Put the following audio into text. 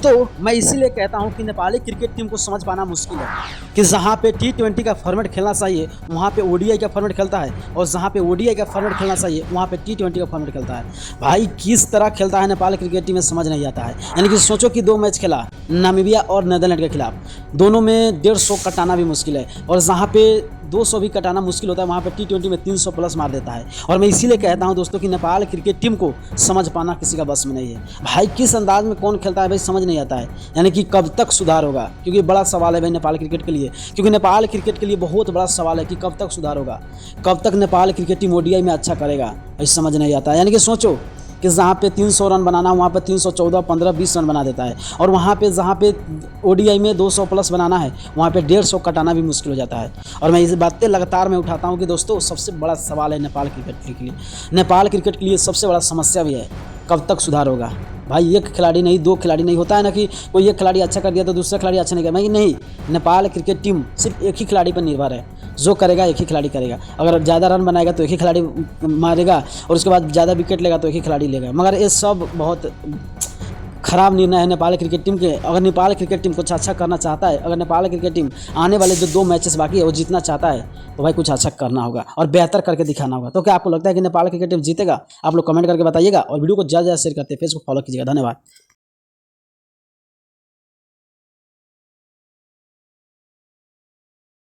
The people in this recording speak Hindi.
दोस्तों मैं इसीलिए कहता हूं कि नेपाली क्रिकेट टीम को समझ पाना मुश्किल है कि जहां पे T20 का फॉर्मेट खेलना चाहिए वहां पे ओडीआई का फॉर्मेट खेलता है, और जहां पे ओडीआई का फॉर्मेट खेलना चाहिए वहां पे T20 का फॉर्मेट खेलता है। भाई किस तरह खेलता है नेपाल क्रिकेट टीम में समझ नहीं आता है। यानी कि सोचो कि 2 मैच खेला नामीबिया और नीदरलैंड के खिलाफ, दोनों में 150 कटाना भी मुश्किल है, और जहाँ पे 200 भी कटाना मुश्किल होता है वहाँ पे T20 में 300 प्लस मार देता है। और मैं इसीलिए कहता हूँ दोस्तों कि नेपाल क्रिकेट टीम को समझ पाना किसी का बस में नहीं है। भाई किस अंदाज में कौन खेलता है भाई समझ नहीं आता है। यानी कि कब तक सुधार होगा, क्योंकि बड़ा सवाल है भाई नेपाल क्रिकेट के लिए, क्योंकि नेपाल क्रिकेट के लिए बहुत बड़ा सवाल है कि कब तक सुधार होगा, कब तक नेपाल क्रिकेट टीम ओडीआई में अच्छा करेगा भाई समझ नहीं आता है। यानी कि सोचो कि जहाँ पे 300 रन बनाना वहाँ पे 314, 15, 20 रन बना देता है, और वहाँ पे जहाँ पे ओडीआई में 200 प्लस बनाना है वहाँ पे 150 कटाना भी मुश्किल हो जाता है। और मैं इस बातें लगातार मैं उठाता हूँ कि दोस्तों सबसे बड़ा सवाल है नेपाल क्रिकेट के लिए, नेपाल क्रिकेट के लिए सबसे बड़ा समस्या भी है कब तक सुधार होगा। भाई एक खिलाड़ी नहीं, 2 खिलाड़ी नहीं, होता है ना कि कोई एक खिलाड़ी अच्छा कर दिया तो दूसरा खिलाड़ी अच्छा नहीं कर, नहीं, नेपाल क्रिकेट टीम सिर्फ एक ही खिलाड़ी पर निर्भर है, जो करेगा एक ही खिलाड़ी करेगा। अगर ज़्यादा रन बनाएगा तो एक ही खिलाड़ी मारेगा, और उसके बाद ज़्यादा विकेट लेगा तो एक ही खिलाड़ी लेगा। मगर ये सब बहुत खराब निर्णय है नेपाल क्रिकेट टीम के। अगर नेपाल क्रिकेट टीम कुछ अच्छा करना चाहता है, अगर नेपाल क्रिकेट टीम आने वाले जो 2 मैचेस बाकी है वो जीतना चाहता है, तो भाई कुछ अच्छा करना होगा और बेहतर करके दिखाना होगा। तो क्या आपको लगता है कि नेपाल क्रिकेट टीम जीतेगा? आप लोग कमेंट करके बताइएगा, और वीडियो को ज़्यादा शेयर करते हैं, फेसबुक फॉलो कीजिएगा। धन्यवाद।